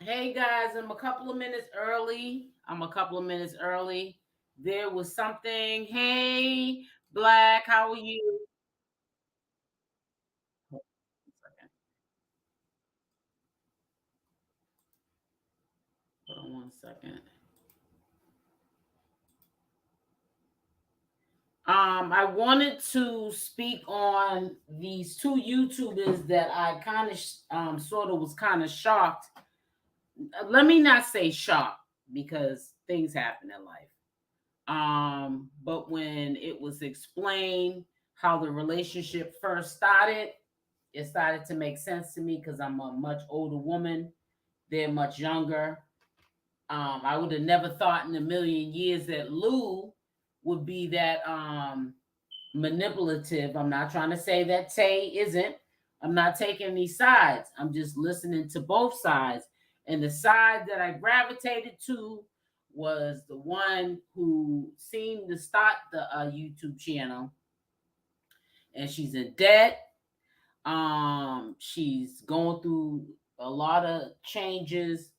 Hey guys, I'm a couple of minutes early. There was something. Hey, Black, how are you? Hold on one second. Hold on one second. I wanted to speak on these two YouTubers that I kind of sort of was kind of shocked. Let me not say shocked because things happen in life. But when it was explained how the relationship first started, it started to make sense to me because I'm a much older woman. They're much younger. I would have never thought in a million years that Lou would be that manipulative. I'm not trying to say that Tay isn't. I'm not taking any sides. I'm just listening to both sides. And the side that I gravitated to was the one who seemed to start the YouTube channel, and she's in debt. She's going through a lot of changes.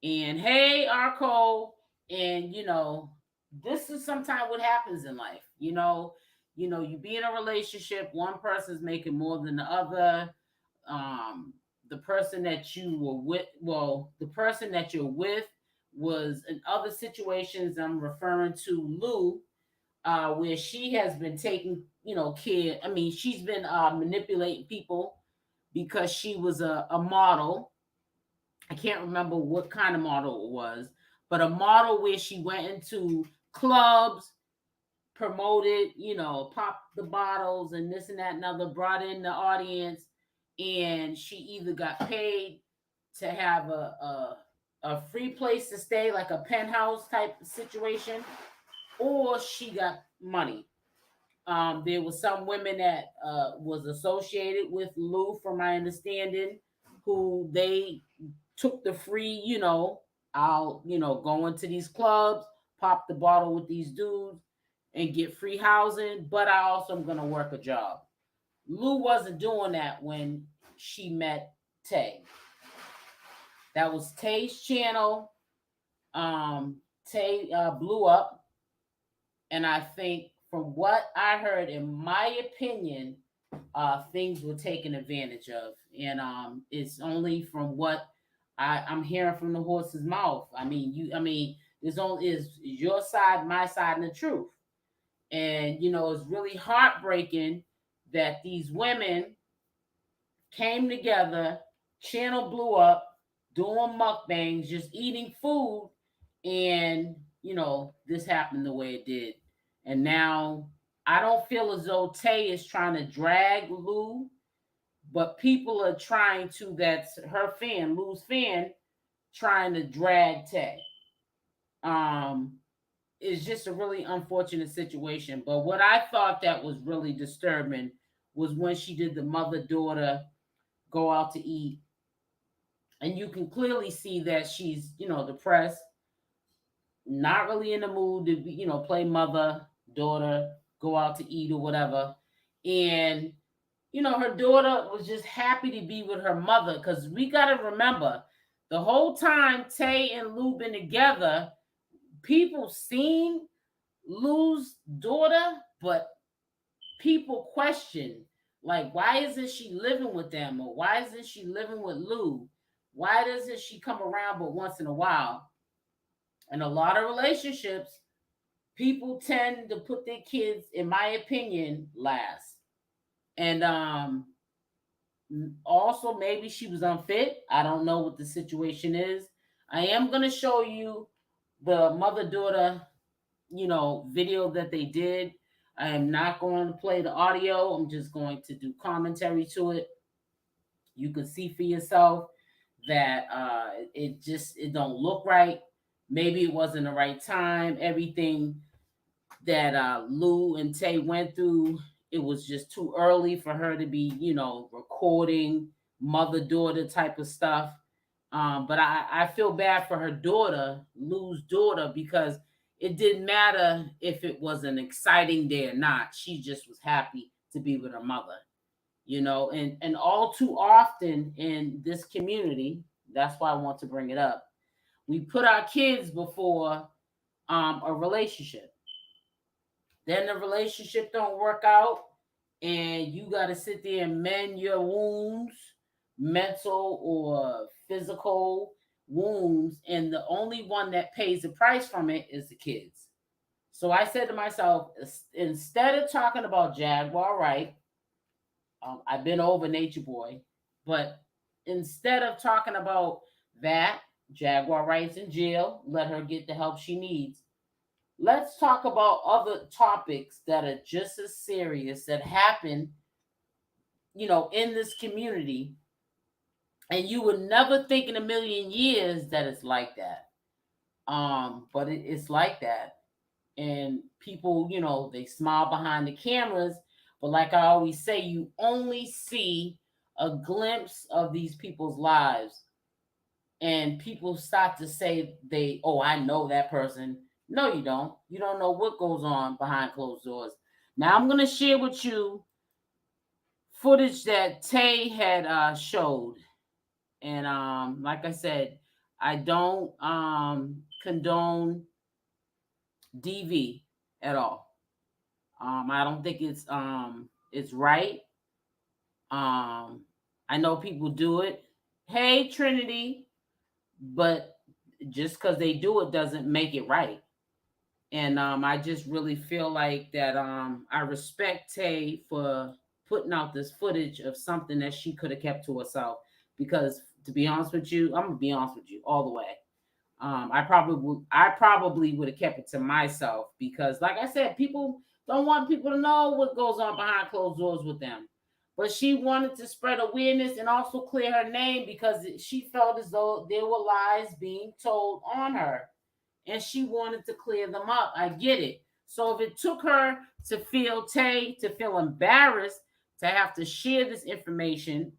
And hey, Arco, and this is sometimes what happens in life. You be in a relationship, one person's making more than the other. Um, the person that you were with, well, the person that you're with was in other situations. I'm referring to Lou, where she has been taking, care. I mean, she's been manipulating people because she was a model. I can't remember what kind of model it was, but a model where she went into clubs, promoted, popped the bottles and this and that and other, brought in the audience, and she either got paid to have a free place to stay, like a penthouse type situation, or she got money. There was some women that was associated with Lou, from my understanding, who they took the free, I'll, go into these clubs, pop the bottle with these dudes, and get free housing, but I also am gonna work a job. Lou wasn't doing that when she met Tay. That was Tay's channel. Tay blew up, and I think from what I heard, in my opinion, things were taken advantage of, and it's only from what I'm hearing from the horse's mouth. There's only is your side, my side, and the truth. And it's really heartbreaking that these women came together, channel blew up, doing mukbangs, just eating food, and this happened the way it did. And now I don't feel as though Tay is trying to drag Lou, but people are trying to, that's her fan, Lou's fan, trying to drag Tay. Um, it's just a really unfortunate situation. But what I thought that was really disturbing was when she did the mother daughter go out to eat, and you can clearly see that she's depressed, not really in the mood to be, play mother daughter, go out to eat or whatever. And her daughter was just happy to be with her mother, because we got to remember, the whole time Tay and Lou been together, people seen Lou's daughter, but people question, like, why isn't she living with them, or why isn't she living with Lou? Why doesn't she come around but once in a while? In a lot of relationships, people tend to put their kids, in my opinion, last. And also, maybe she was unfit. I don't know what the situation is. I am going to show you the mother daughter, video that they did. I am not going to play the audio. I'm just going to do commentary to it. You can see for yourself that it don't look right. Maybe it wasn't the right time. Everything that Lou and Tay went through, it was just too early for her to be, recording mother daughter type of stuff. But I feel bad for her daughter, Lou's daughter, because it didn't matter if it was an exciting day or not. She just was happy to be with her mother, and all too often in this community, That's why I want to bring it up. We put our kids before a relationship. Then the relationship don't work out, and you got to sit there and mend your wounds, mental or physical wounds, and the only one that pays the price from it is the kids. So I said to myself, instead of talking about Jaguar, right? I've been over Nature Boy, but instead of talking about that, Jaguar Wright's in jail, let her get the help she needs. Let's talk about other topics that are just as serious that happen, in this community, and you would never think in a million years that it's like that. But it's like that, and people, they smile behind the cameras, but like I always say, you only see a glimpse of these people's lives, and people start to say oh, I know that person. No, you don't. You don't know what goes on behind closed doors. Now I'm gonna share with you footage that Tay had showed, and like I said, I don't condone DV at all. I don't think it's right. I know people do it. Hey, Trinity, but just because they do it doesn't make it right. And I just really feel like that I respect Tay for putting out this footage of something that she could have kept to herself. Because to be honest with you, I'm gonna be honest with you all the way. I probably would have kept it to myself because, like I said, people don't want people to know what goes on behind closed doors with them. But she wanted to spread awareness and also clear her name because she felt as though there were lies being told on her, and she wanted to clear them up. I get it. So if it took her to feel embarrassed to have to share this information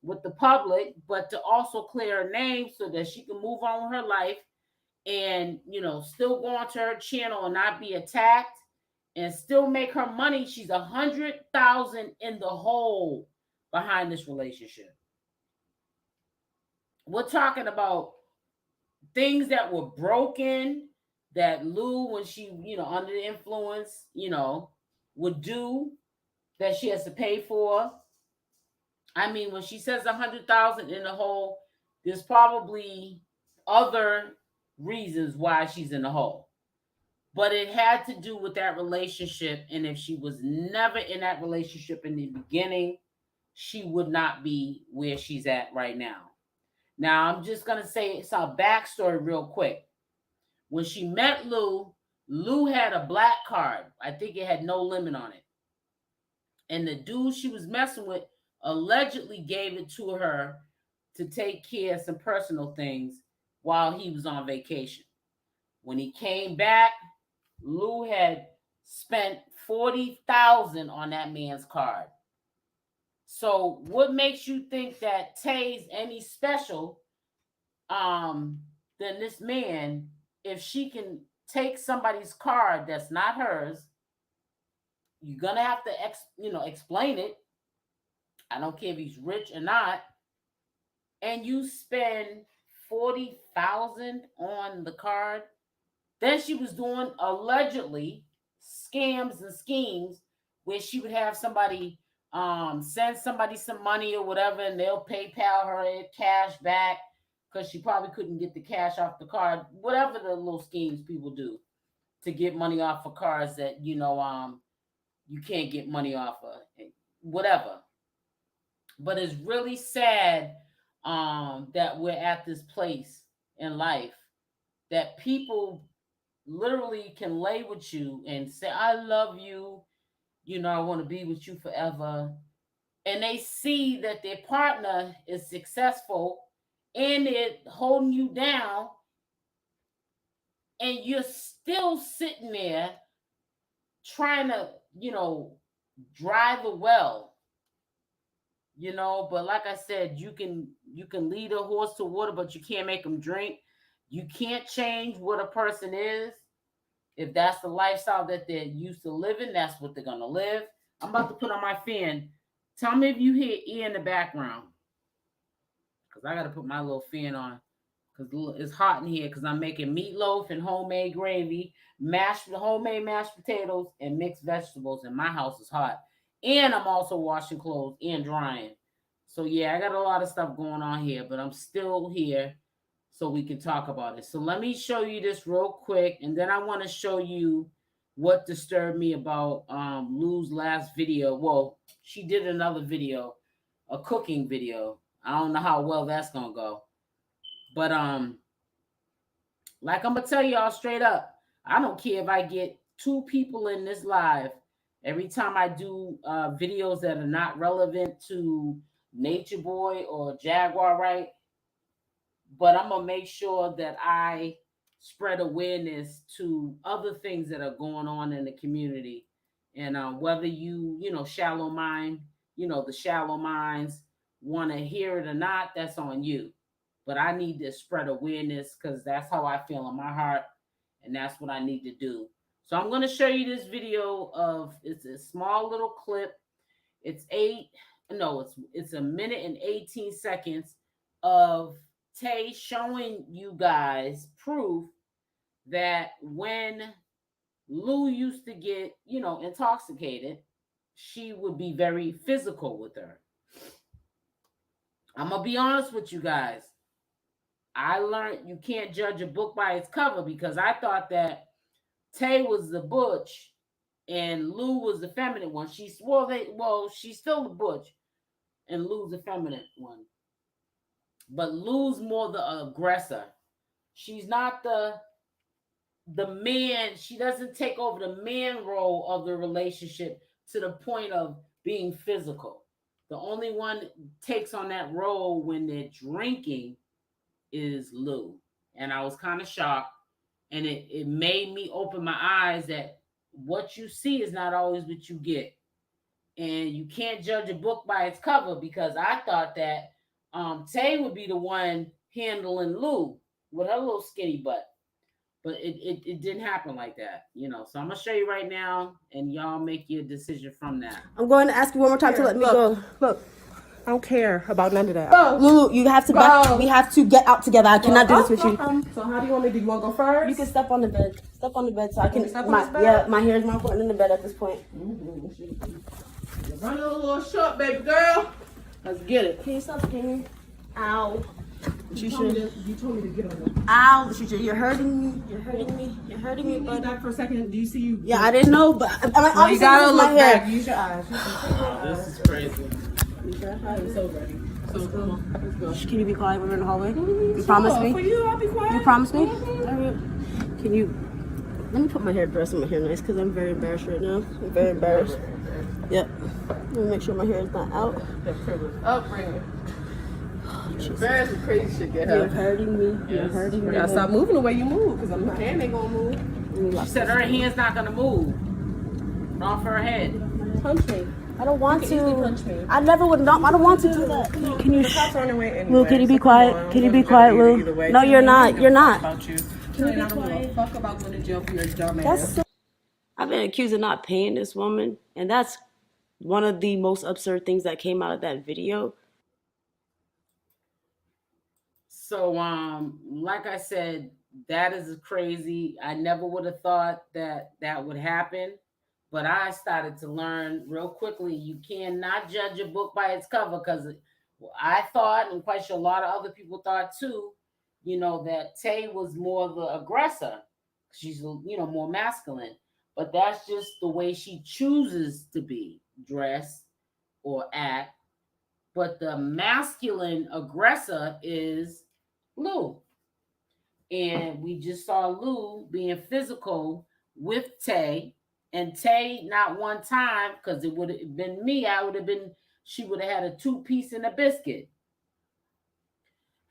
with the public, but to also clear her name so that she can move on with her life and still go onto her channel and not be attacked and still make her money, she's 100,000 in the hole behind this relationship. We're talking about things that were broken that Lou, when she, under the influence, would do, that she has to pay for. I mean, when she says 100,000 in the hole, there's probably other reasons why she's in the hole. But it had to do with that relationship. And if she was never in that relationship in the beginning, she would not be where she's at right now. Now, I'm just going to say some backstory real quick. When she met Lou, Lou had a black card. I think it had no limit on it. And the dude she was messing with allegedly gave it to her to take care of some personal things while he was on vacation. When he came back, Lou had spent 40,000 on that man's card. So what makes you think that Tay's any special than this man if she can take somebody's card that's not hers? You're gonna have to explain it. I don't care if he's rich or not. And you spend 40,000 on the card. Then she was doing allegedly scams and schemes where she would have somebody send somebody some money or whatever, and they'll PayPal her cash back because she probably couldn't get the cash off the card. Whatever the little schemes people do to get money off of cards that you can't get money off of, whatever. But it's really sad that we're at this place in life that people literally can lay with you and say, I love you, I want to be with you forever. And they see that their partner is successful and it holding you down, and you're still sitting there trying to, drive a well. But like I said, you can lead a horse to water, but you can't make them drink. You can't change what a person is. If that's the lifestyle that they're used to living, that's what they're gonna live. I'm about to put on my fan. Tell me if you hear E in the background. because I got to put my little fan on because it's hot in here because I'm making meatloaf and homemade gravy, homemade mashed potatoes, and mixed vegetables, and my house is hot. And I'm also washing clothes and drying. So yeah, I got a lot of stuff going on here, but I'm still here so we can talk about it. So let me show you this real quick, and then I want to show you what disturbed me about Lou's last video. Well, she did another video, a cooking video. I don't know how well that's gonna go. But like I'm gonna tell y'all straight up, I don't care if I get 2 people in this live every time I do videos that are not relevant to Nature Boy or Jaguar, right? But I'm gonna make sure that I spread awareness to other things that are going on in the community, and whether you know shallow mind, the shallow minds want to hear it or not, that's on you. But I need to spread awareness because that's how I feel in my heart, and that's what I need to do. So I'm gonna show you this video of it's a small little clip. It's it's a minute and 18 seconds of Tay showing you guys proof that when Lou used to get, intoxicated, she would be very physical with her. I'm going to be honest with you guys. I learned you can't judge a book by its cover because I thought that Tay was the butch and Lou was the feminine one. She's still the butch and Lou's the feminine one. But Lou's more the aggressor. She's not the man. She doesn't take over the man role of the relationship to the point of being physical. The only one that takes on that role when they're drinking is Lou. And I was kind of shocked. And it made me open my eyes that what you see is not always what you get. And you can't judge a book by its cover because I thought that Tay would be the one handling Lou with her little skinny butt. But it didn't happen like that, So I'm going to show you right now, and y'all make your decision from that. I'm going to ask you one more time to let me go. Look, I don't care about none of that. Lulu, you have to we have to get out together. I cannot do this with you. So how do you want me to do? You want to go first? You can step on the bed. Step on the bed so I can. My hair is more important than the bed at this point. You're running a little short, baby girl. Let's get it. Can you stop screaming? Ow. You told me to get on there. Ow, you're hurting me. You're hurting me, buddy. Back for a second. Do you see you? Yeah, I didn't know, but you gotta look back. Use your eyes. This is crazy. I'm so ready. So come on, let's go. Can you be quiet when we're in the hallway? You promise me? For you, I'll be quiet. You promise me? All right. Can you? Let me put my hairdress in my hair nice because I'm very embarrassed right now. I'm very embarrassed. Yep. Let me make sure my hair is not out. Bring it. Embarrassing crazy shit get her. You're hurting me. You're hurting me. You gotta stop moving the way you move because my hand ain't gonna move. She said her hand's not going to move. Off her head. Punch me. I don't want to. Punch me. I never would not. I don't want to do that. Can you? Lou, can you be quiet? Can you be quiet, Lou? No, you're not. You're not. Can you be quiet? Fuck about going to jail for your dumb ass. I've been accused of not paying this woman, and that's one of the most absurd things that came out of that video. So, like I said, that is crazy. I never would have thought that would happen. But I started to learn real quickly, you cannot judge a book by its cover because I thought, and quite sure a lot of other people thought too, that Tay was more the aggressor. She's, more masculine. But that's just the way she chooses to be, dress or act. But the masculine aggressor is Lou. And we just saw Lou being physical with Tay. And Tay, not one time, because it would have been me, she would have had a 2-piece and a biscuit.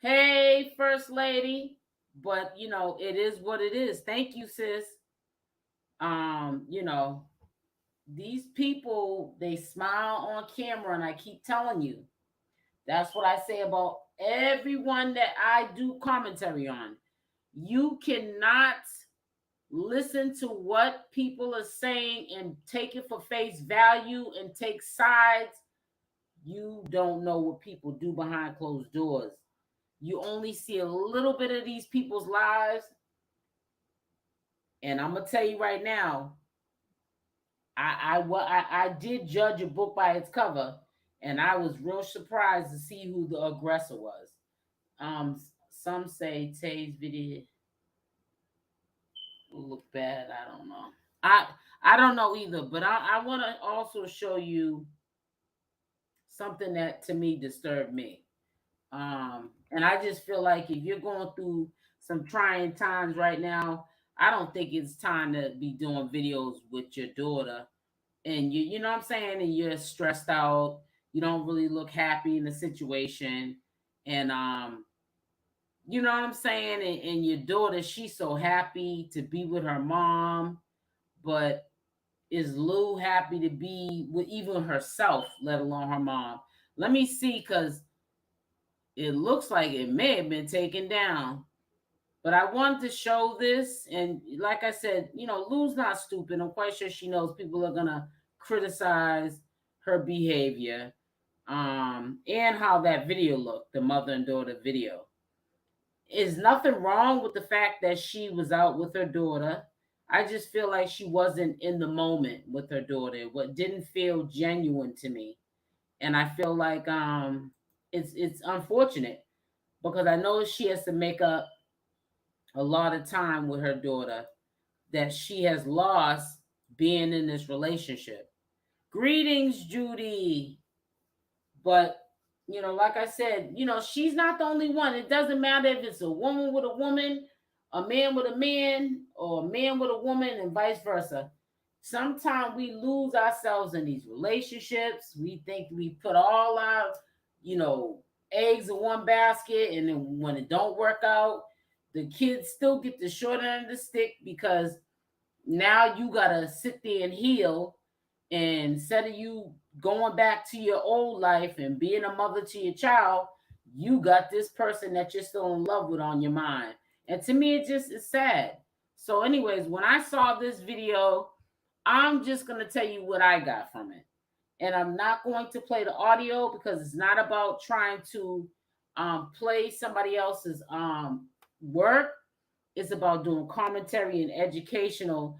Hey, First Lady. But, it is what it is. Thank you, sis. These people, they smile on camera, and I keep telling you, that's what I say about everyone that I do commentary on. You cannot listen to what people are saying and take it for face value and take sides. You don't know what people do behind closed doors. you only see a little bit of these people's lives. And I'm gonna tell you right now, I did judge a book by its cover, and I was real surprised to see who the aggressor was. Some say Tay's video will look bad. I don't know. I don't know either, but I want to also show you something that to me disturbed me. And I just feel like if you're going through some trying times right now, I don't think it's time to be doing videos with your daughter. And you know what I'm saying? And you're stressed out. You don't really look happy in the situation. And you know what I'm saying? And your daughter, she's so happy to be with her mom, but is Lou happy to be with even herself, let alone her mom? Let me see, because it looks like it may have been taken down. But I wanted to show this. And like I said, you know, Lou's not stupid. I'm quite sure she knows people are going to criticize her behavior and how that video looked, the mother and daughter video. Is nothing wrong with the fact that she was out with her daughter. I just feel like she wasn't in the moment with her daughter. What didn't feel genuine to me. And I feel like it's unfortunate because I know she has to make up a lot of time with her daughter that she has lost being in this relationship. Greetings, Judy. But, you know, like I said, you know, she's not the only one. It doesn't matter if it's a woman with a woman, a man with a man, or a man with a woman, and vice versa. Sometimes we lose ourselves in these relationships. We think we put all our, you know, eggs in one basket, and then when it don't work out, the kids still get the short end of the stick because now you gotta sit there and heal. And instead of you going back to your old life and being a mother to your child, you got this person that you're still in love with on your mind. And to me, it just is sad. So, anyways, when I saw this video, I'm just gonna tell you what I got from it. And I'm not going to play the audio because it's not about trying to play somebody else's work. It's about doing commentary and educational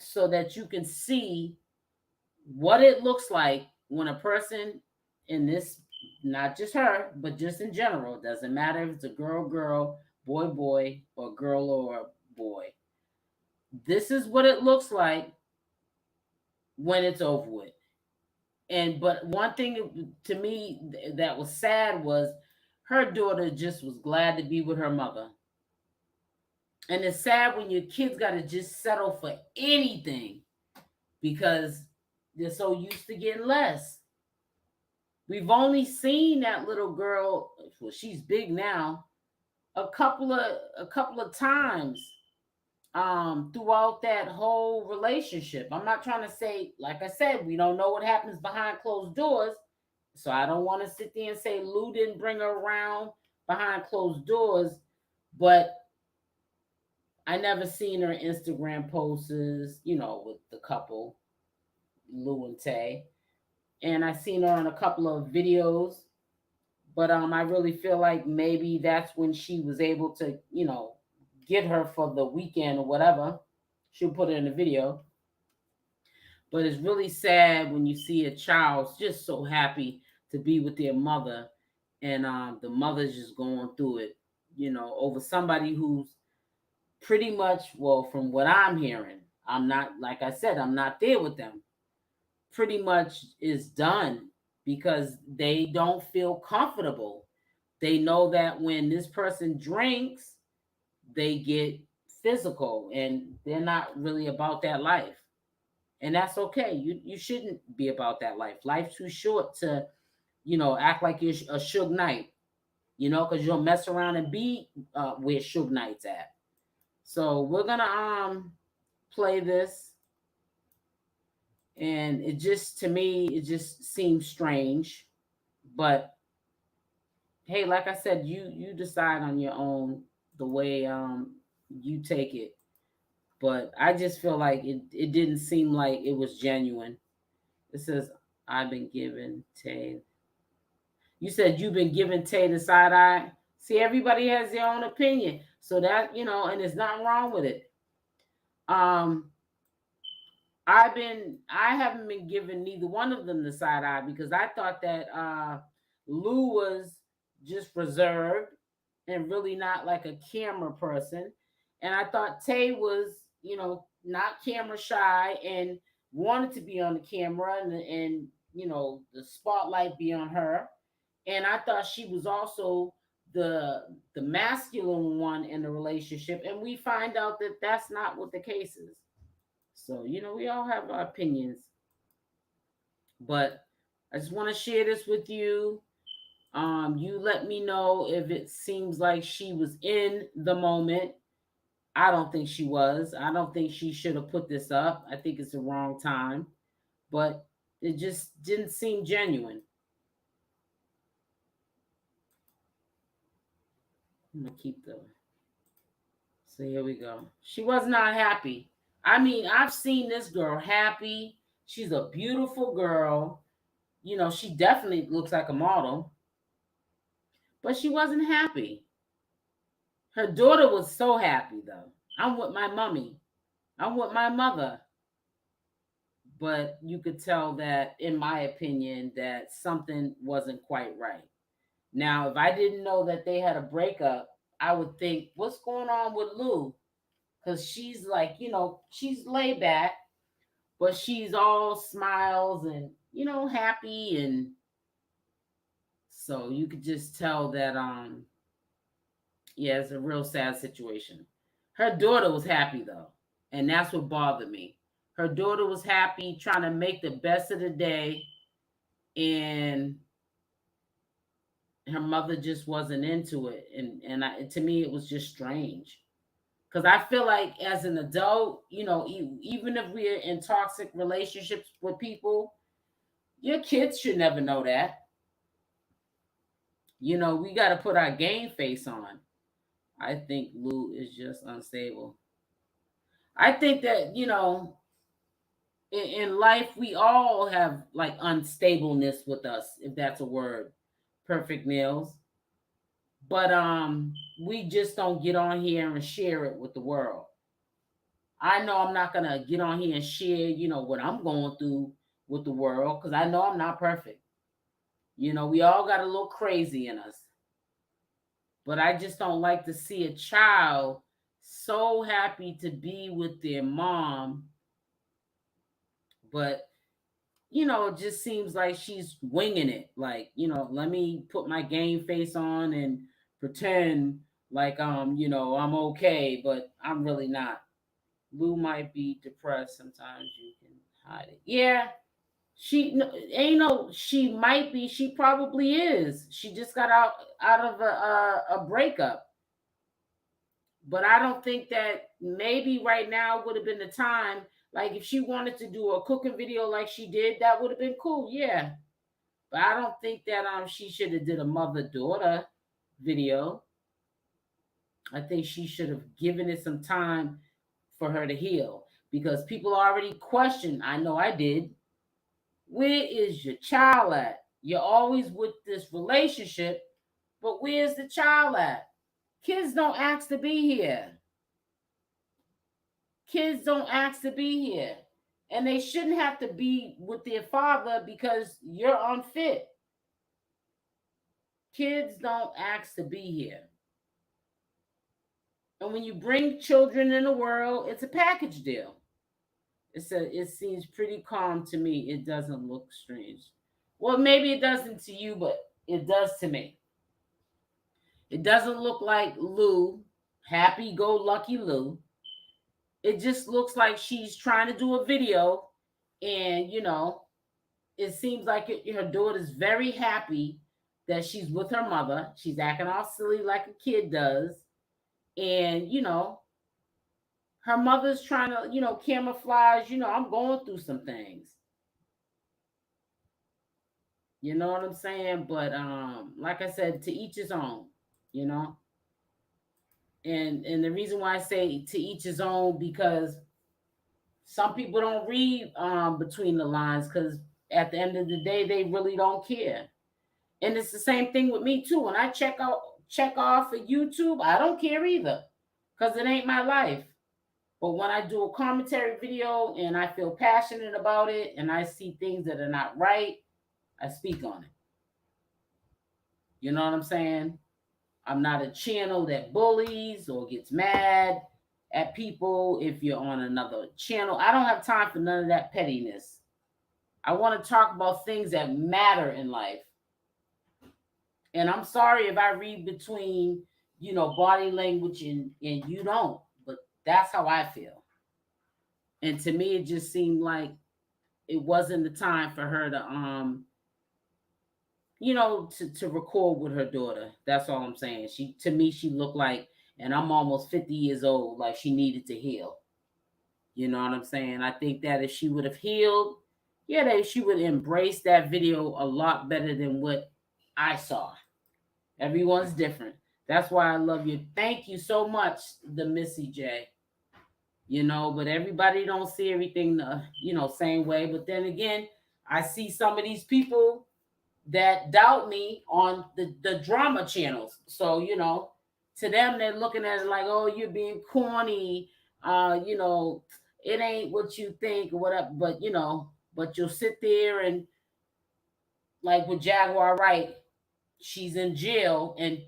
so that you can see what it looks like when a person in this, not just her, but just in general, doesn't matter if it's a girl, boy, or girl or boy. This is what it looks like when it's over with. And but one thing to me that was sad was her daughter just was glad to be with her mother. And it's sad when your kids got to just settle for anything because they're so used to getting less. We've only seen that little girl, well, she's big now, a couple of times throughout that whole relationship. I'm not trying to say, like I said, we don't know what happens behind closed doors. So I don't want to sit there and say Lou didn't bring her around behind closed doors, but I never seen her Instagram posts, you know, with the couple, Lou and Tay. And I seen her on a couple of videos. But I really feel like maybe that's when she was able to, you know, get her for the weekend or whatever. She'll put it in the video. But it's really sad when you see a child just so happy to be with their mother, and the mother's just going through it, you know, over somebody who's pretty much, well, from what I'm hearing, I'm not, like I said, I'm not there with them, pretty much is done because they don't feel comfortable. They know that when this person drinks, they get physical and they're not really about that life. And that's okay. You shouldn't be about that life. Life's too short to, you know, act like you're a Suge Knight, you know, because you'll mess around and be where Suge Knight's at. So we're gonna play this, and it just, to me, it just seems strange. But hey, like I said, you decide on your own the way you take it. But I just feel like it didn't seem like it was genuine. It says, I've been given Tay. You said you've been giving Tay the side eye. See, everybody has their own opinion. So that, and there's nothing wrong with it. I haven't been giving neither one of them the side eye because I thought that Lou was just reserved and really not like a camera person. And I thought Tay was, not camera shy and wanted to be on the camera and the spotlight be on her. And I thought she was also the masculine one in the relationship. And we find out that that's not what the case is. So, we all have our opinions. But I just want to share this with you. You let me know if it seems like she was in the moment. I don't think she was. I don't think she should have put this up. I think it's the wrong time. But it just didn't seem genuine. I'm going to keep the... So here we go. She was not happy. I mean, I've seen this girl happy. She's a beautiful girl. She definitely looks like a model. But she wasn't happy. Her daughter was so happy, though. I'm with my mommy. I'm with my mother. But you could tell that, in my opinion, that something wasn't quite right. Now, if I didn't know that they had a breakup, I would think, what's going on with Lou? Because she's like, she's laid back, but she's all smiles and, happy. And so you could just tell that, it's a real sad situation. Her daughter was happy, though. And that's what bothered me. Her daughter was happy, trying to make the best of the day. And her mother just wasn't into it. And to me, it was just strange. Because I feel like as an adult, even if we're in toxic relationships with people, your kids should never know that. We got to put our game face on. I think Lou is just unstable. I think that, in life, we all have like unstableness with us, if that's a word. Perfect Nails. But we just don't get on here and share it with the world. I know I'm not gonna get on here and share, what I'm going through with the world, because I know I'm not perfect. We all got a little crazy in us. But I just don't like to see a child so happy to be with their mom. But, it just seems like she's winging it. Like, let me put my game face on and pretend like I'm okay, but I'm really not. Lou might be depressed. Sometimes you can hide it. Yeah, she might be. She probably is. She just got out of a breakup. But I don't think that maybe right now would have been the time. Like if she wanted to do a cooking video like she did, that would have been cool. Yeah. But I don't think that she should have did a mother-daughter video. I think she should have given it some time for her to heal. Because people already question, I know I did, where is your child at? You're always with this relationship, but where's the child at? Kids don't ask to be here. Kids don't ask to be here. And they shouldn't have to be with their father because you're unfit. Kids don't ask to be here. And when you bring children in the world, it's a package deal. It seems pretty calm to me. It doesn't look strange. Well, maybe it doesn't to you, but it does to me. It doesn't look like Lou, happy-go-lucky Lou. It just looks like she's trying to do a video, and it seems like her daughter's very happy that she's with her mother. She's acting all silly like a kid does, and her mother's trying to camouflage. I'm going through some things. You know what I'm saying? But like I said, to each his own. And the reason why I say to each his own, because some people don't read between the lines, because at the end of the day, they really don't care. And it's the same thing with me too. When I check off of YouTube, I don't care either, because it ain't my life. But when I do a commentary video and I feel passionate about it and I see things that are not right, I speak on it. You know what I'm saying? I'm not a channel that bullies or gets mad at people if you're on another channel. I don't have time for none of that pettiness. I want to talk about things that matter in life. And I'm sorry if I read between, body language and you don't, but that's how I feel. And to me, it just seemed like it wasn't the time for her to, to record with her daughter. That's all I'm saying. To me, she looked like, and I'm almost 50 years old, like she needed to heal. You know what I'm saying? I think that if she would have healed, she would embrace that video a lot better than what I saw. Everyone's different. That's why I love you. Thank you so much, the Missy J. But everybody don't see everything the, same way. But then again, I see some of these people that doubt me on the drama channels. So, to them, they're looking at it like, oh, you're being corny. It ain't what you think or whatever. But, but you'll sit there and, like with Jaguar Wright, she's in jail and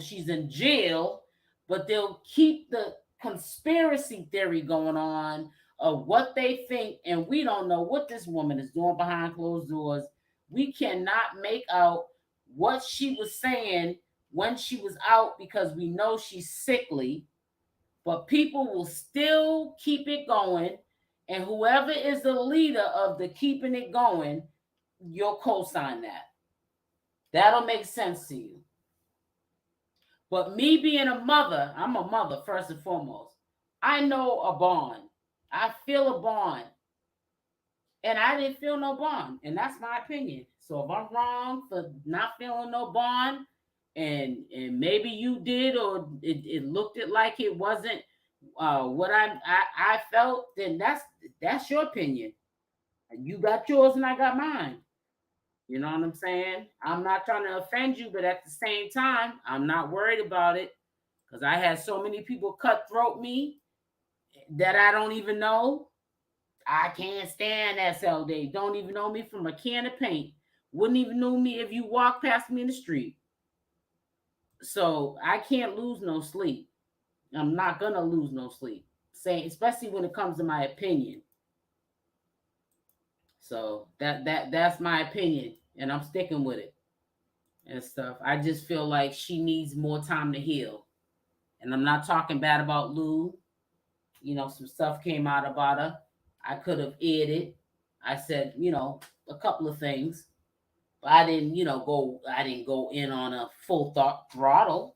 she's in jail, but they'll keep the conspiracy theory going on of what they think. And we don't know what this woman is doing behind closed doors. We cannot make out what she was saying when she was out because we know she's sickly, but people will still keep it going. And whoever is the leader of the keeping it going, you'll co-sign that. That'll make sense to you. But me being a mother, I'm a mother first and foremost. I know a bond. I feel a bond. And I didn't feel no bond. And that's my opinion. So if I'm wrong for not feeling no bond, and maybe you did, or it looked like it wasn't what I felt, then that's your opinion. You got yours and I got mine. You know what I'm saying? I'm not trying to offend you, but at the same time, I'm not worried about it because I had so many people cutthroat me that I don't even know. I can't stand SLD. Don't even know me from a can of paint. Wouldn't even know me if you walk past me in the street. So I can't lose no sleep. I'm not gonna lose no sleep. Especially when it comes to my opinion. So that's my opinion, and I'm sticking with it and stuff. I just feel like she needs more time to heal. And I'm not talking bad about Lou. Some stuff came out about her. I could have aired it. I said, a couple of things. But I didn't, I didn't go in on a full throttle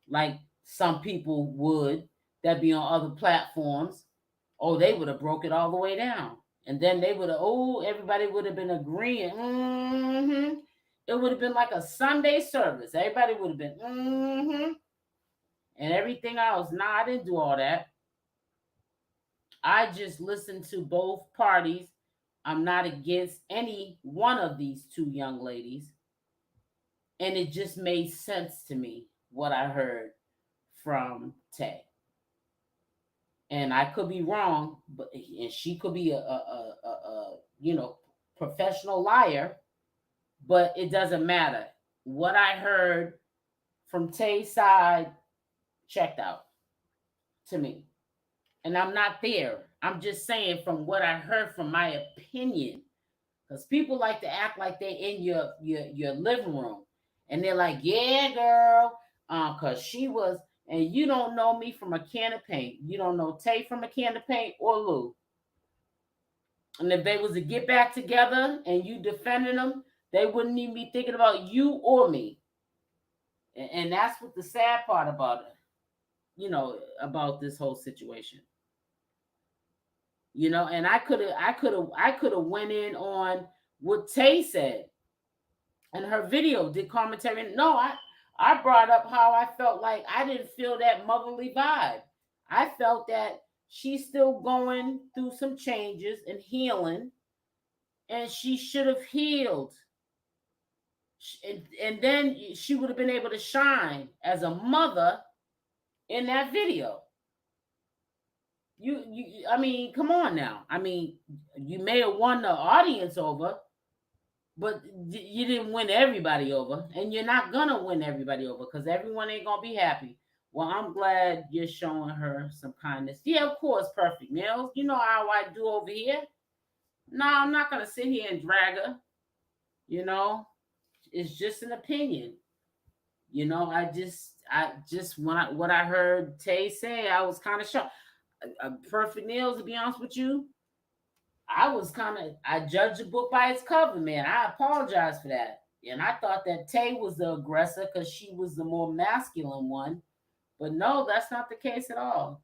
like some people would that be on other platforms. Oh, they would have broke it all the way down. And then they would have, everybody would have been agreeing. Mm-hmm. It would have been like a Sunday service. Everybody would have been, mm-hmm. And everything else. Nah, I didn't do all that. I just listened to both parties. I'm not against any one of these two young ladies. And it just made sense to me what I heard from Tay. And I could be wrong, and she could be a professional liar, but it doesn't matter. What I heard from Tay's side checked out to me. And I'm not there. I'm just saying from what I heard from my opinion. Because people like to act like they're in your living room. And they're like, yeah, girl, because she was, and you don't know me from a can of paint. You don't know Tay from a can of paint or Lou. And if they was to get back together and you defending them, they wouldn't even be thinking about you or me. And that's what the sad part about it, about this whole situation. And I could have went in on what Tay said in her video, did commentary. No, I brought up how I felt like I didn't feel that motherly vibe. I felt that she's still going through some changes and healing, and she should have healed. And then she would have been able to shine as a mother in that video. I mean, come on now. I mean, you may have won the audience over, but you didn't win everybody over, and you're not gonna win everybody over because everyone ain't gonna be happy. Well, I'm glad you're showing her some kindness. Yeah, of course, perfect nails. You know how I do over here. No, I'm not gonna sit here and drag her. You know, it's just an opinion. You know, I just what I heard Tay say, I was kind of shocked. Perfect nails, to be honest with you, I judged the book by its cover, man. I apologize for that. And I thought that Tay was the aggressor because she was the more masculine one. But no, that's not the case at all.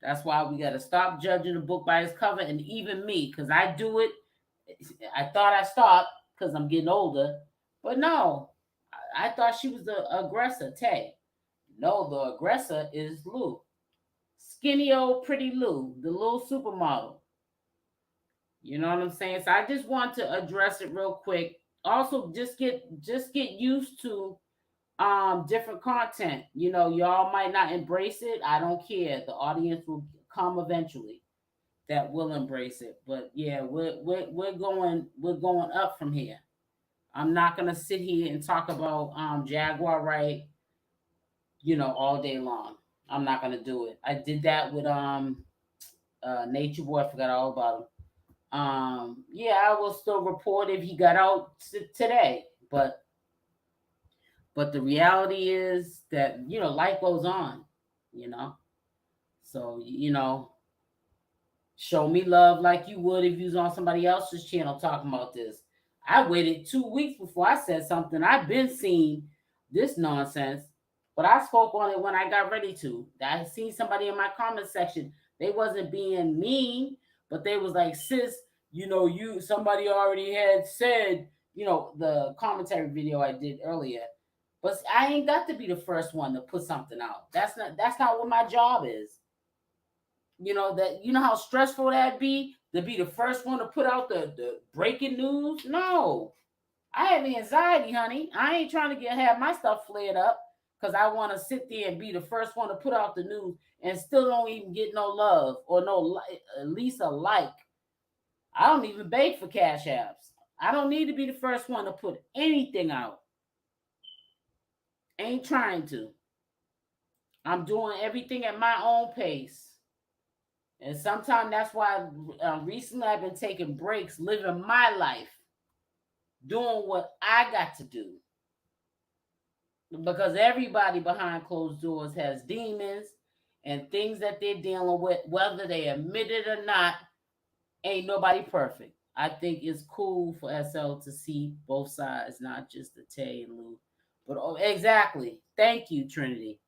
That's why we got to stop judging the book by its cover. And even me, because I do it. I thought I stopped because I'm getting older. But no, I thought she was the aggressor, Tay. No, the aggressor is Lou. Skinny old pretty Lou, the little supermodel. You know what I'm saying? So I just want to address it real quick. Also, just get used to different content. You know, y'all might not embrace it. I don't care. The audience will come eventually that will embrace it. But yeah, we're going up from here. I'm not gonna sit here and talk about Jaguar Wright, you know, all day long. I'm not gonna do it. I did that with Nature Boy. I forgot all about him. Yeah, I will still report if he got out today, but the reality is that, you know, life goes on, you know. So, you know, show me love like you would if you was on somebody else's channel talking about this. I waited 2 weeks before I said something. I've been seeing this nonsense, but I spoke on it when I got ready to. I seen somebody in my comment section. They wasn't being mean, but they was like, sis, you know, somebody already had said, you know, the commentary video I did earlier. But I ain't got to be the first one to put something out. That's not what my job is. You know how stressful that'd be to be the first one to put out the breaking news. No, I have anxiety, honey. I ain't trying to have my stuff flared up because I want to sit there and be the first one to put out the news and still don't even get no love or at least a like. I don't even beg for cash apps. I don't need to be the first one to put anything out. Ain't trying to. I'm doing everything at my own pace. And sometimes that's why recently I've been taking breaks, living my life, doing what I got to do. Because everybody behind closed doors has demons and things that they're dealing with, whether they admit it or not. Ain't nobody perfect. I think it's cool for SL to see both sides, not just the Tay and Lou. But exactly. Thank you, Trinity.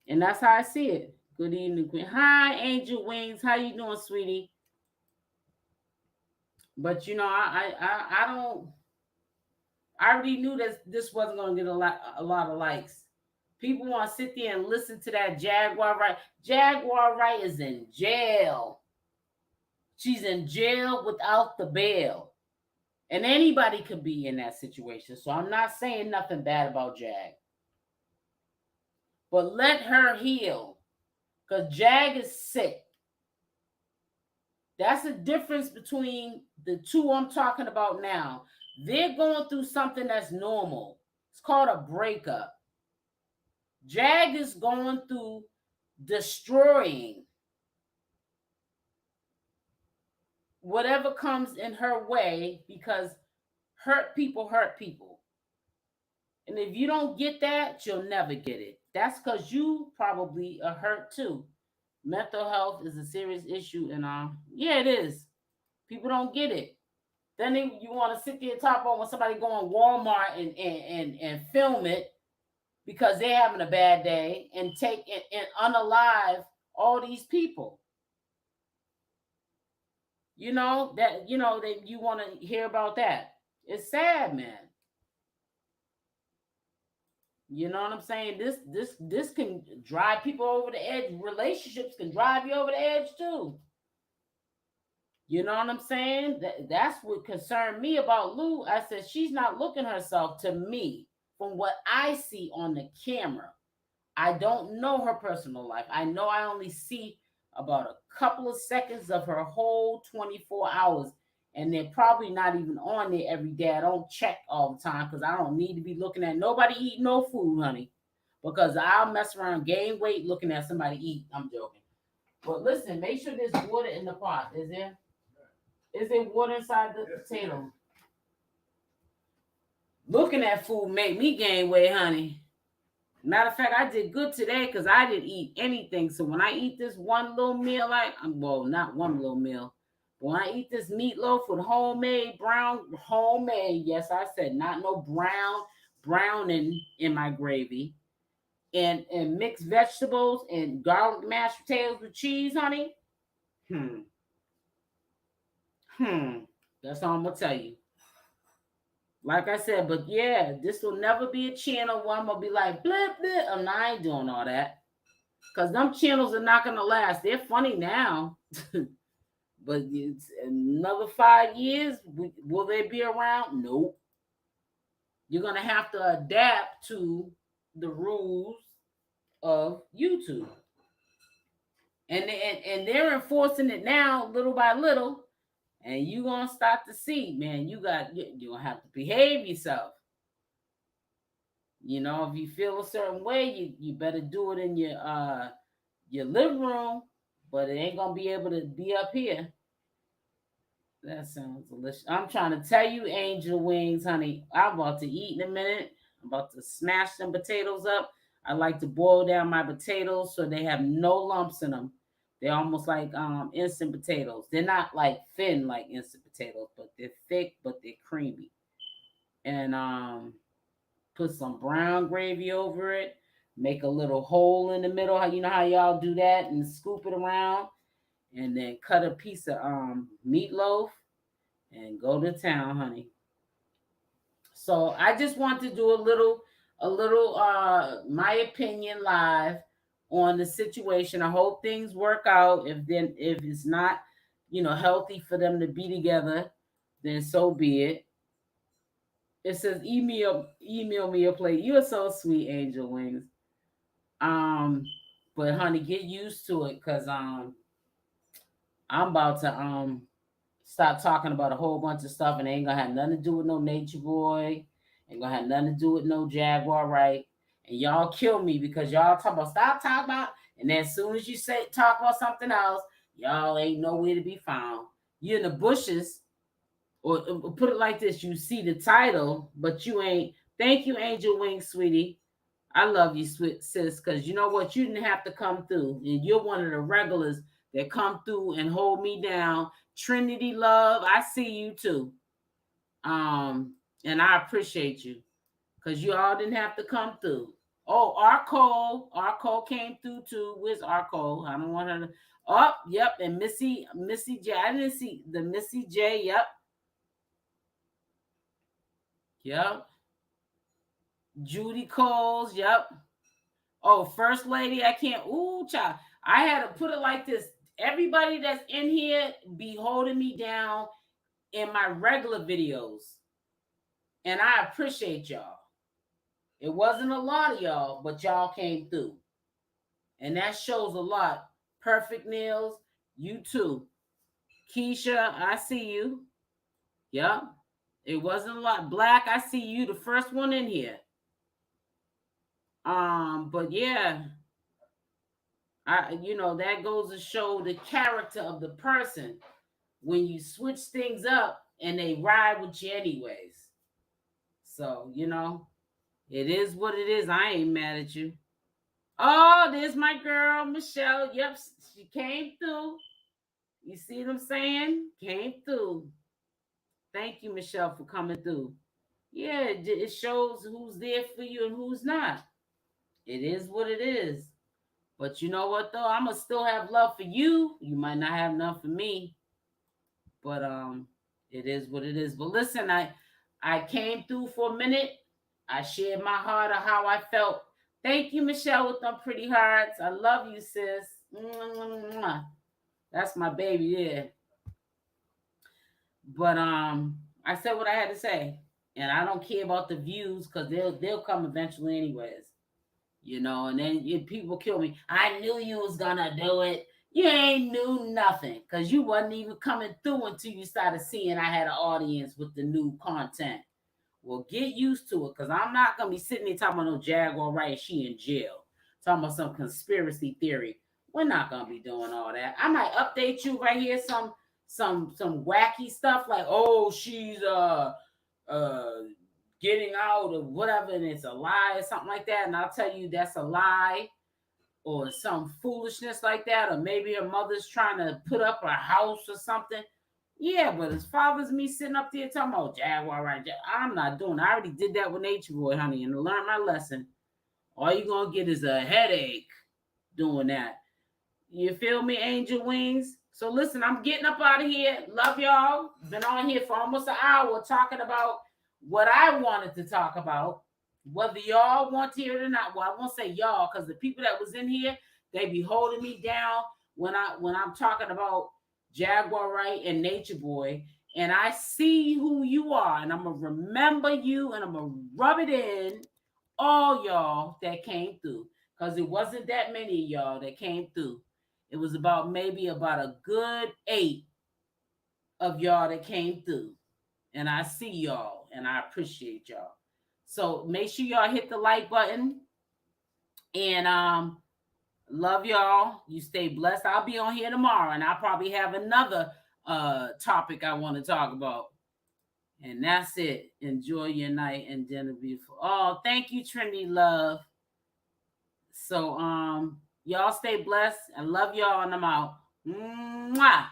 And that's how I see it. Good evening, Queen. Hi, Angel Wings. How you doing, sweetie? But you know, I don't. I already knew that this wasn't going to get a lot of likes. People want to sit there and listen to that Jaguar Wright. Jaguar Wright is in jail. She's in jail without the bail. And anybody could be in that situation. So I'm not saying nothing bad about Jag. But let her heal. Because Jag is sick. That's the difference between the two I'm talking about now. They're going through something that's normal. It's called a breakup. Jag is going through destroying whatever comes in her way because hurt people. And if you don't get that, you'll never get it. That's because you probably are hurt too. Mental health is a serious issue, and yeah, it is. People don't get it. Then you want to sit there and talk about when somebody go on Walmart and film it because they're having a bad day and take it and unalive all these people. You know that you want to hear about that. It's sad, man. You know what I'm saying? This can drive people over the edge. Relationships can drive you over the edge too. You know what I'm saying? That's what concerned me about Lou. I said, she's not looking herself to me from what I see on the camera. I don't know her personal life. I know I only see about a couple of seconds of her whole 24 hours. And they're probably not even on there every day. I don't check all the time because I don't need to be looking at nobody eat no food, honey. Because I'll mess around, gain weight looking at somebody eat. I'm joking. But listen, make sure there's water in the pot. Is there? Is there water inside the potato? Looking at food make me gain weight, honey. Matter of fact, I did good today because I didn't eat anything. So when I eat this one little meal, well, not one little meal. But when I eat this meatloaf with homemade, yes, I said not no browning in my gravy, and mixed vegetables and garlic mashed potatoes with cheese, honey. That's all I'm gonna tell you. Like I said, but yeah, this will never be a channel where I'm gonna be like, blip, blip. I ain't doing all that. Because them channels are not gonna last. They're funny now. But it's another 5 years, will they be around? Nope. You're gonna have to adapt to the rules of YouTube. And they're enforcing it now little by little. And you're going to start to see, man, you're going to have to behave yourself. You know, if you feel a certain way, you better do it in your living room, but it ain't going to be able to be up here. That sounds delicious. I'm trying to tell you, Angel Wings, honey, I'm about to eat in a minute. I'm about to smash some potatoes up. I like to boil down my potatoes so they have no lumps in them. They're almost like instant potatoes. They're not like thin like instant potatoes, but they're thick, but they're creamy. And put some brown gravy over it. Make a little hole in the middle. You know how y'all do that, and scoop it around. And then cut a piece of meatloaf and go to town, honey. So I just want to do a little my opinion live on the situation. I hope things work out. If it's not, healthy for them to be together, then so be it. It says email me a plate. You are so sweet, Angel Wings. But honey, get used to it, cause I'm about to stop talking about a whole bunch of stuff, and it ain't gonna have nothing to do with no Nature Boy. Ain't gonna have nothing to do with no Jaguar, right? And y'all kill me because y'all talk about stop talking about, and then as soon as you say talk about something else, y'all ain't nowhere to be found. You in the bushes, or put it like this: you see the title, but you ain't. Thank you, Angel Wing, sweetie. I love you, sweet sis, because you know what? You didn't have to come through, and you're one of the regulars that come through and hold me down. Trinity Love, I see you too. And I appreciate you because you all didn't have to come through. Oh, Arcole came through too. Where's Arcole? I don't want her to. Oh, yep. And Missy J. I didn't see the Missy J. Yep. Yep. Judy Coles. Yep. Oh, First Lady. I can't. Ooh, child. I had to put it like this. Everybody that's in here be holding me down in my regular videos. And I appreciate y'all. It wasn't a lot of y'all, but y'all came through. And that shows a lot. Perfect Nails, you too. Keisha, I see you. Yep. It wasn't a lot. Black, I see you, the first one in here. But yeah. That goes to show the character of the person when you switch things up and they ride with you anyways. So, it is what it is. I ain't mad at you. Oh, there's my girl, Michelle. Yep, she came through. You see what I'm saying? Came through. Thank you, Michelle, for coming through. Yeah, it shows who's there for you and who's not. It is what it is. But you know what, though? I'm going to still have love for you. You might not have none for me. But it is what it is. But listen, I came through for a minute. I shared my heart of how I felt. Thank you, Michelle, with them pretty hearts. I love you, sis. That's my baby there. But I said what I had to say, and I don't care about the views because they'll come eventually anyways. You know, and then people kill me. I knew you was gonna do it. You ain't knew nothing because you wasn't even coming through until you started seeing I had an audience with the new content. Well, get used to it because I'm not gonna be sitting there talking about no Jaguar Wright, she in jail, talking about some conspiracy theory. We're not gonna be doing all that. I might update you right here some wacky stuff like, oh, she's getting out or whatever, and it's a lie or something like that, and I'll tell you that's a lie or some foolishness like that, or maybe her mother's trying to put up a house or something. Yeah, but as far as me sitting up there talking about Jaguar, right? I'm not doing. I already did that with Nature Boy, honey, and learned my lesson. All you're gonna get is a headache doing that. You feel me, Angel Wings? So listen, I'm getting up out of here. Love y'all. Been on here for almost an hour talking about what I wanted to talk about. Whether y'all want to hear it or not. Well, I won't say y'all because the people that was in here, they be holding me down when I'm talking about Jaguar Wright and Nature Boy. And I see who you are, and I'm gonna remember you, and I'm gonna rub it in all y'all that came through. Because it wasn't that many of y'all that came through. It was maybe about a good 8 of y'all that came through. And I see y'all and I appreciate y'all. So make sure y'all hit the like button. And love y'all. You stay blessed. I'll be on here tomorrow and I'll probably have another topic I want to talk about. And that's it. Enjoy your night and dinner, beautiful. Oh, thank you, Trinity Love. So y'all stay blessed and love y'all, and I'm out. Mwah.